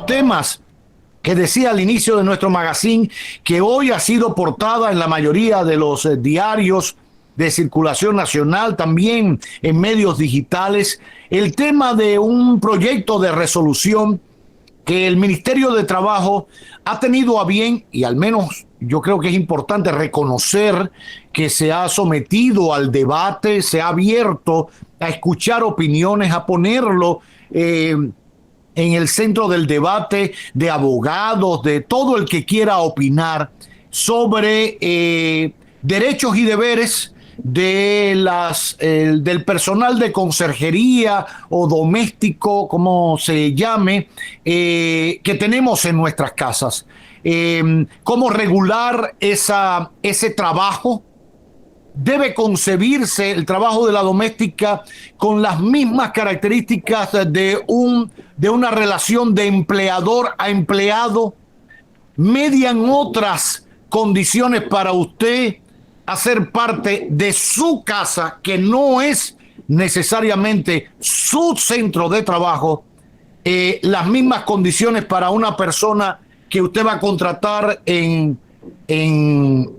temas que decía al inicio de nuestro magazine, que hoy ha sido portada en la mayoría de los diarios de circulación nacional, también en medios digitales, el tema de un proyecto de resolución que el Ministerio de Trabajo ha tenido a bien, y al menos yo creo que es importante reconocer que se ha sometido al debate, se ha abierto a escuchar opiniones, a ponerlo en el centro del debate de abogados, de todo el que quiera opinar sobre derechos y deberes del personal de conserjería o doméstico, como se llame, que tenemos en nuestras casas. Cómo regular ese trabajo. Debe concebirse el trabajo de la doméstica con las mismas características de una relación de empleador a empleado. ¿Median otras condiciones para usted hacer parte de su casa, que no es necesariamente su centro de trabajo, las mismas condiciones para una persona que usted va a contratar en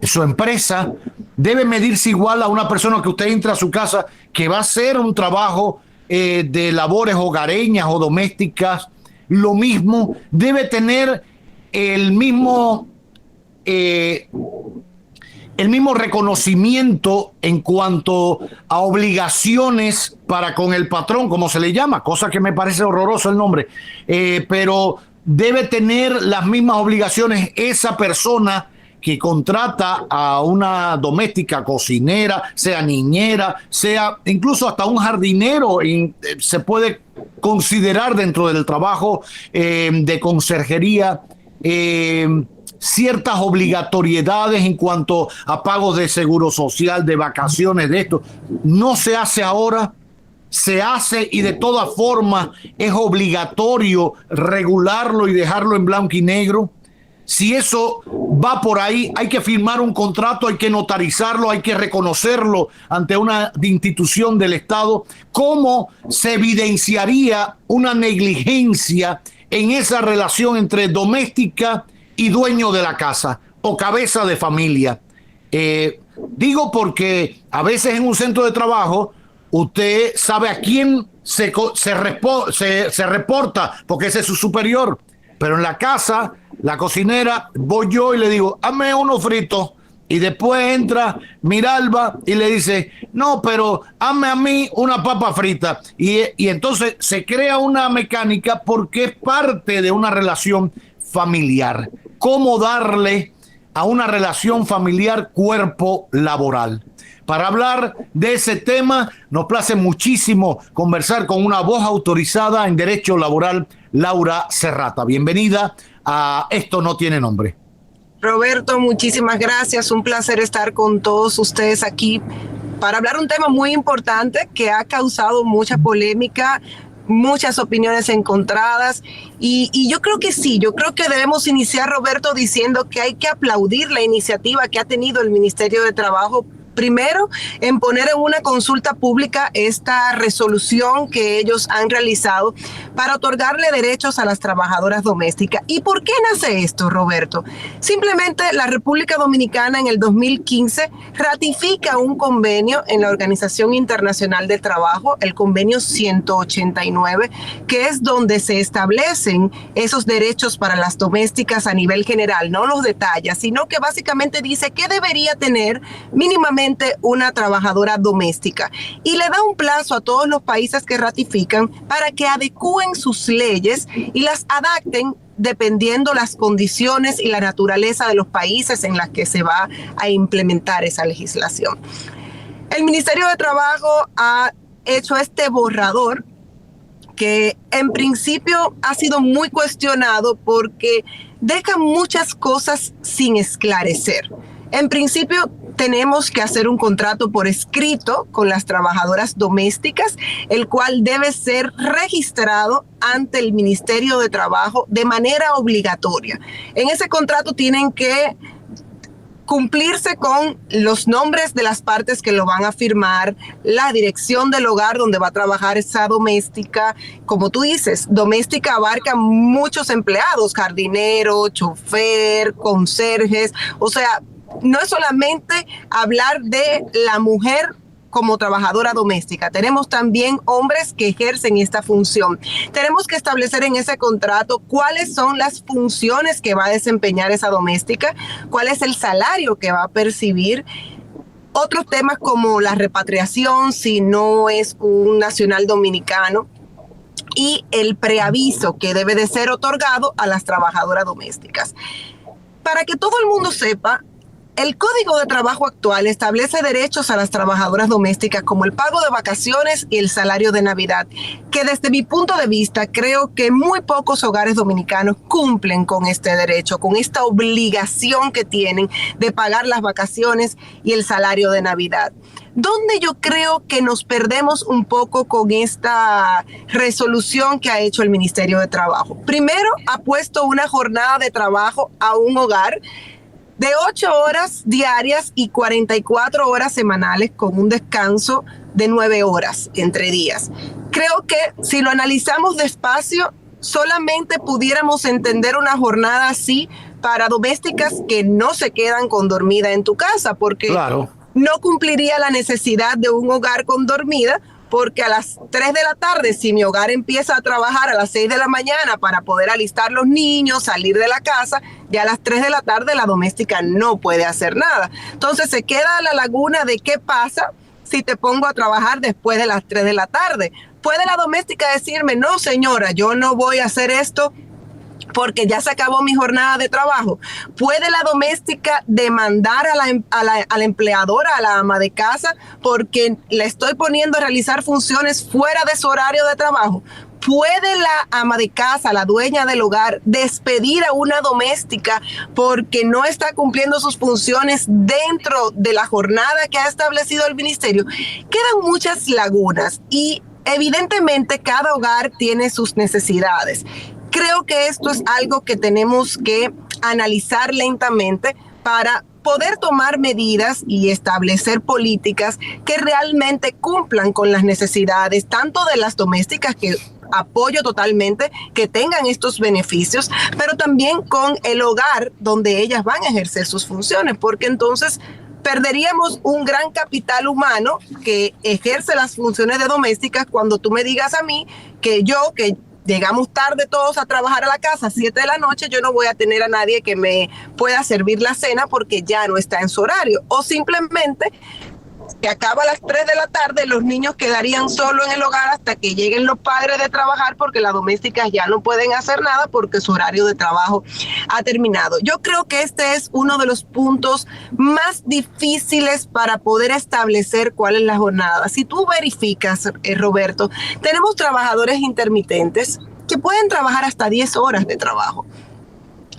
su empresa? Debe medirse igual a una persona que usted entra a su casa, que va a hacer un trabajo de labores hogareñas o domésticas? Lo mismo, debe tener el mismo reconocimiento en cuanto a obligaciones para con el patrón, como se le llama, cosa que me parece horroroso el nombre, pero debe tener las mismas obligaciones esa persona que contrata a una doméstica, cocinera, sea niñera, sea incluso hasta un jardinero, se puede considerar dentro del trabajo de conserjería, ciertas obligatoriedades en cuanto a pagos de seguro social, de vacaciones, de esto. No se hace ahora, se hace, y de todas formas es obligatorio regularlo y dejarlo en blanco y negro. Si eso va por ahí, hay que firmar un contrato, hay que notarizarlo, hay que reconocerlo ante una institución del Estado. ¿Cómo se evidenciaría una negligencia en esa relación entre doméstica y dueño de la casa o cabeza de familia? Digo porque a veces en un centro de trabajo usted sabe a quién se reporta, porque ese es su superior. Pero en la casa, la cocinera, voy yo y le digo, hazme uno frito. Y después entra Miralba y le dice, no, pero hazme a mí una papa frita. Y entonces se crea una mecánica porque es parte de una relación familiar. ¿Cómo darle a una relación familiar cuerpo laboral? Para hablar de ese tema, nos place muchísimo conversar con una voz autorizada en derecho laboral, Laura Serrata. Bienvenida a Esto No Tiene Nombre. Roberto, muchísimas gracias. Un placer estar con todos ustedes aquí para hablar un tema muy importante que ha causado mucha polémica, muchas opiniones encontradas, y yo creo que sí, yo creo que debemos iniciar, Roberto, diciendo que hay que aplaudir la iniciativa que ha tenido el Ministerio de Trabajo. Primero, en poner en una consulta pública esta resolución que ellos han realizado para otorgarle derechos a las trabajadoras domésticas. ¿Y por qué nace esto, Roberto? Simplemente la República Dominicana en el 2015 ratifica un convenio en la Organización Internacional del Trabajo, el convenio 189, que es donde se establecen esos derechos para las domésticas a nivel general, no los detalla, sino que básicamente dice que debería tener mínimamente una trabajadora doméstica, y le da un plazo a todos los países que ratifican para que adecúen sus leyes y las adapten dependiendo las condiciones y la naturaleza de los países en las que se va a implementar esa legislación. El Ministerio de Trabajo ha hecho este borrador que en principio ha sido muy cuestionado porque deja muchas cosas sin esclarecer. En principio, tenemos que hacer un contrato por escrito con las trabajadoras domésticas, el cual debe ser registrado ante el Ministerio de Trabajo de manera obligatoria. En ese contrato tienen que cumplirse con los nombres de las partes que lo van a firmar, la dirección del hogar donde va a trabajar esa doméstica. Como tú dices, doméstica abarca muchos empleados, jardinero, chofer, conserjes. O sea, no es solamente hablar de la mujer como trabajadora doméstica. Tenemos también hombres que ejercen esta función. Tenemos que establecer en ese contrato cuáles son las funciones que va a desempeñar esa doméstica, cuál es el salario que va a percibir. Otros temas como la repatriación, si no es un nacional dominicano, y el preaviso que debe de ser otorgado a las trabajadoras domésticas. Para que todo el mundo sepa, el Código de Trabajo actual establece derechos a las trabajadoras domésticas como el pago de vacaciones y el salario de Navidad, que desde mi punto de vista creo que muy pocos hogares dominicanos cumplen con este derecho, con esta obligación que tienen de pagar las vacaciones y el salario de Navidad. ¿Dónde yo creo que nos perdemos un poco con esta resolución que ha hecho el Ministerio de Trabajo? Primero, ha puesto una jornada de trabajo a un hogar de 8 horas diarias y 44 horas semanales con un descanso de 9 horas entre días. Creo que si lo analizamos despacio, solamente pudiéramos entender una jornada así para domésticas que no se quedan con dormida en tu casa, porque claro, no cumpliría la necesidad de un hogar con dormida, porque a las 3 de la tarde, si mi hogar empieza a trabajar a las 6 de la mañana para poder alistar los niños, salir de la casa, ya a las 3 de la tarde la doméstica no puede hacer nada. Entonces se queda la laguna de qué pasa si te pongo a trabajar después de las 3 de la tarde. ¿Puede la doméstica decirme, no señora, yo no voy a hacer esto porque ya se acabó mi jornada de trabajo? ¿Puede la doméstica demandar a la empleadora, a la ama de casa, porque le estoy poniendo a realizar funciones fuera de su horario de trabajo? ¿Puede la ama de casa, la dueña del hogar, despedir a una doméstica porque no está cumpliendo sus funciones dentro de la jornada que ha establecido el ministerio? Quedan muchas lagunas y evidentemente cada hogar tiene sus necesidades. Creo que esto es algo que tenemos que analizar lentamente para poder tomar medidas y establecer políticas que realmente cumplan con las necesidades tanto de las domésticas, que apoyo totalmente que tengan estos beneficios, pero también con el hogar donde ellas van a ejercer sus funciones, porque entonces perderíamos un gran capital humano que ejerce las funciones de domésticas cuando tú me digas a mí que llegamos tarde todos a trabajar a la casa, 7 de la noche, yo no voy a tener a nadie que me pueda servir la cena porque ya no está en su horario. O simplemente que acaba a las 3 de la tarde, los niños quedarían solos en el hogar hasta que lleguen los padres de trabajar, porque las domésticas ya no pueden hacer nada porque su horario de trabajo ha terminado. Yo creo que este es uno de los puntos más difíciles para poder establecer cuál es la jornada. Si tú verificas, Roberto, tenemos trabajadores intermitentes que pueden trabajar hasta 10 horas de trabajo.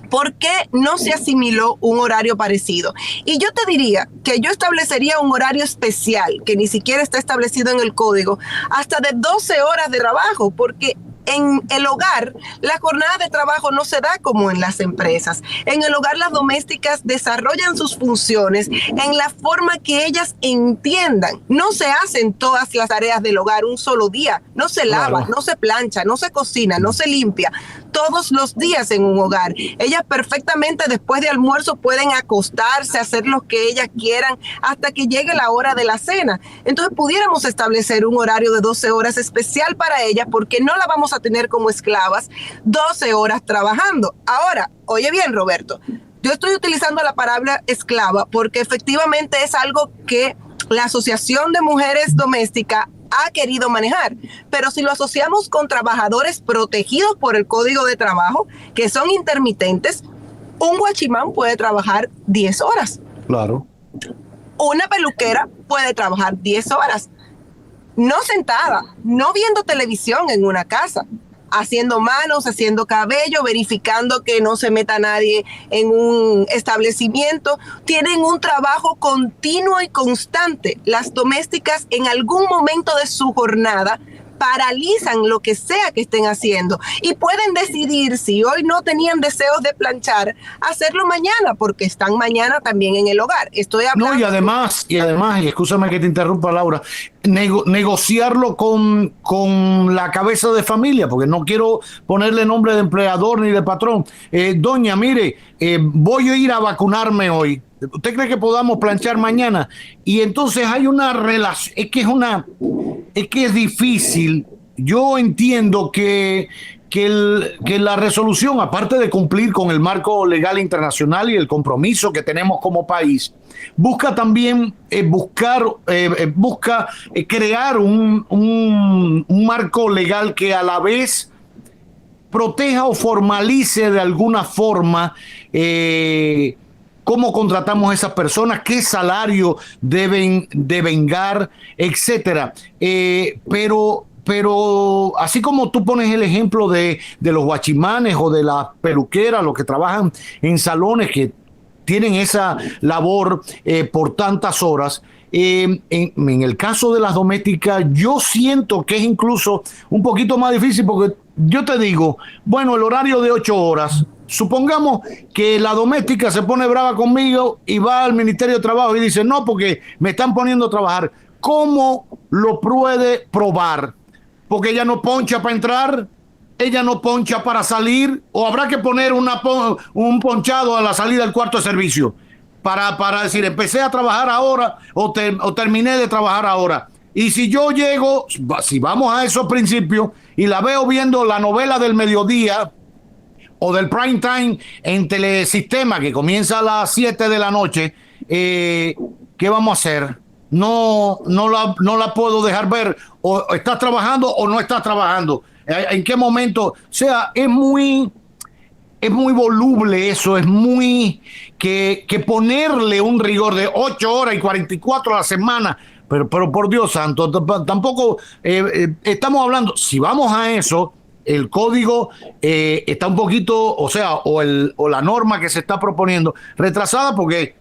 ¿Por qué no se asimiló un horario parecido? Y yo te diría que yo establecería un horario especial, que ni siquiera está establecido en el código, hasta de 12 horas de trabajo, porque en el hogar la jornada de trabajo no se da como en las empresas. En el hogar las domésticas desarrollan sus funciones en la forma que ellas entiendan. No se hacen todas las tareas del hogar un solo día. No se lava, no se plancha, no se cocina, no se limpia. Todos los días en un hogar. Ellas perfectamente después de almuerzo pueden acostarse, hacer lo que ellas quieran hasta que llegue la hora de la cena. Entonces pudiéramos establecer un horario de 12 horas especial para ellas, porque no la vamos a tener como esclavas 12 horas trabajando. Ahora, oye bien, Roberto, yo estoy utilizando la palabra esclava porque efectivamente es algo que la Asociación de Mujeres Domésticas ha querido manejar, pero si lo asociamos con trabajadores protegidos por el Código de Trabajo, que son intermitentes, un guachimán puede trabajar 10 horas. Claro. Una peluquera puede trabajar 10 horas. No sentada, no viendo televisión en una casa, haciendo manos, haciendo cabello, verificando que no se meta nadie en un establecimiento. Tienen un trabajo continuo y constante. Las domésticas en algún momento de su jornada paralizan lo que sea que estén haciendo y pueden decidir, si hoy no tenían deseos de planchar, hacerlo mañana, porque están mañana también en el hogar. Estoy hablando... No, y además, y escúchame que te interrumpa, Laura, negociarlo con la cabeza de familia, porque no quiero ponerle nombre de empleador ni de patrón. Doña, mire, voy a ir a vacunarme hoy. ¿Usted cree que podamos planchar mañana? Y entonces hay una relación, es que es difícil. Yo entiendo que la resolución, aparte de cumplir con el marco legal internacional y el compromiso que tenemos como país, busca también crear un marco legal que a la vez proteja o formalice de alguna forma cómo contratamos a esas personas, qué salario deben devengar, etcétera. Pero así como tú pones el ejemplo de los guachimanes o de las peluqueras, los que trabajan en salones que tienen esa labor por tantas horas, en el caso de las domésticas, yo siento que es incluso un poquito más difícil, porque yo te digo, bueno, el horario de 8 horas, supongamos que la doméstica se pone brava conmigo y va al Ministerio de Trabajo y dice, no, porque me están poniendo a trabajar. ¿Cómo lo puede probar? Porque ella no poncha para entrar, ella no poncha para salir, o habrá que poner un ponchado a la salida del cuarto de servicio para decir, empecé a trabajar ahora o terminé de trabajar ahora. Y si yo llego, si vamos a esos principios y la veo viendo la novela del mediodía o del prime time en Telesistema, que comienza a las 7 de la noche, ¿qué vamos a hacer? No la puedo dejar ver, o estás trabajando o no estás trabajando. ¿En qué momento? O sea, es muy voluble eso, es muy que ponerle un rigor de 8 horas y 44 a la semana, pero por Dios santo, tampoco estamos hablando, si vamos a eso, el código está un poquito, o sea, o la norma que se está proponiendo retrasada, porque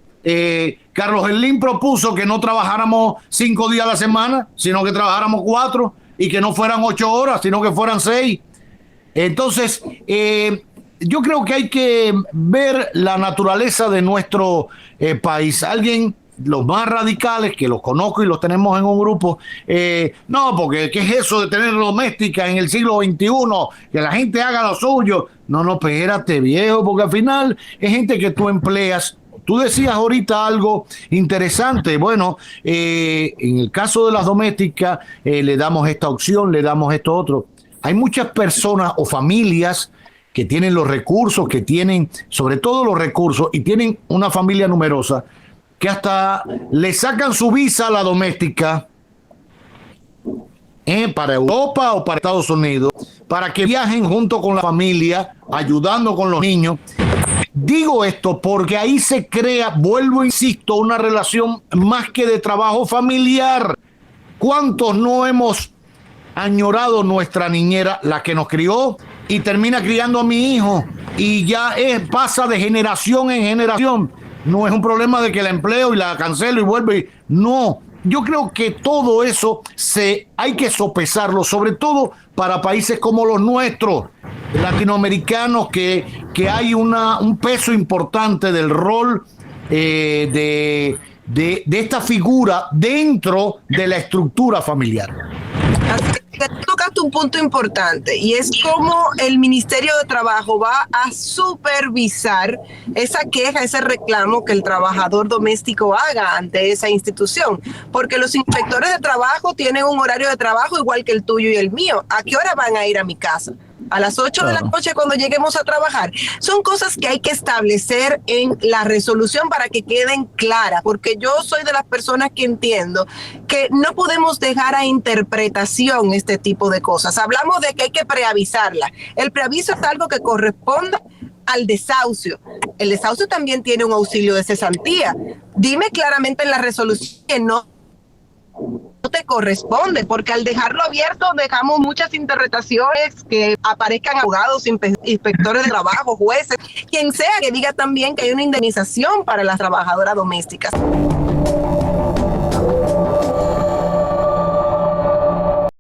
Carlos Slim propuso que no trabajáramos 5 días a la semana, sino que trabajáramos 4, y que no fueran 8 horas, sino que fueran 6. Entonces, yo creo que hay que ver la naturaleza de nuestro país. Alguien, los más radicales, que los conozco y los tenemos en un grupo, no, porque ¿qué es eso de tener doméstica en el siglo XXI? Que la gente haga lo suyo. No, espérate, viejo, porque al final es gente que tú empleas. Tú decías ahorita algo interesante. Bueno, en el caso de las domésticas, le damos esta opción, le damos esto otro. Hay muchas personas o familias que tienen los recursos, que tienen sobre todo los recursos y tienen una familia numerosa, que hasta le sacan su visa a la doméstica para Europa o para Estados Unidos, para que viajen junto con la familia, ayudando con los niños. Digo esto porque ahí se crea, vuelvo, insisto, una relación más que de trabajo familiar. ¿Cuántos no hemos añorado nuestra niñera, la que nos crió, y termina criando a mi hijo, y ya pasa de generación en generación? No es un problema de que la empleo y la cancelo y vuelve. No, yo creo que todo eso hay que sopesarlo, sobre todo para países como los nuestros, latinoamericanos, que hay un peso importante del rol de esta figura dentro de la estructura familiar. Así que tocaste un punto importante, y es cómo el Ministerio de Trabajo va a supervisar esa queja, ese reclamo que el trabajador doméstico haga ante esa institución, porque los inspectores de trabajo tienen un horario de trabajo igual que el tuyo y el mío. ¿A qué hora van a ir a mi casa? A las 8 de la noche cuando lleguemos a trabajar. Son cosas que hay que establecer en la resolución para que queden claras, porque yo soy de las personas que entiendo que no podemos dejar a interpretación este tipo de cosas. Hablamos de que hay que preavisarla. El preaviso es algo que corresponde al desahucio. El desahucio también tiene un auxilio de cesantía. Dime claramente en la resolución que no te corresponde, porque al dejarlo abierto dejamos muchas interpretaciones, que aparezcan abogados, inspectores de trabajo, jueces, quien sea, que diga también que hay una indemnización para las trabajadoras domésticas.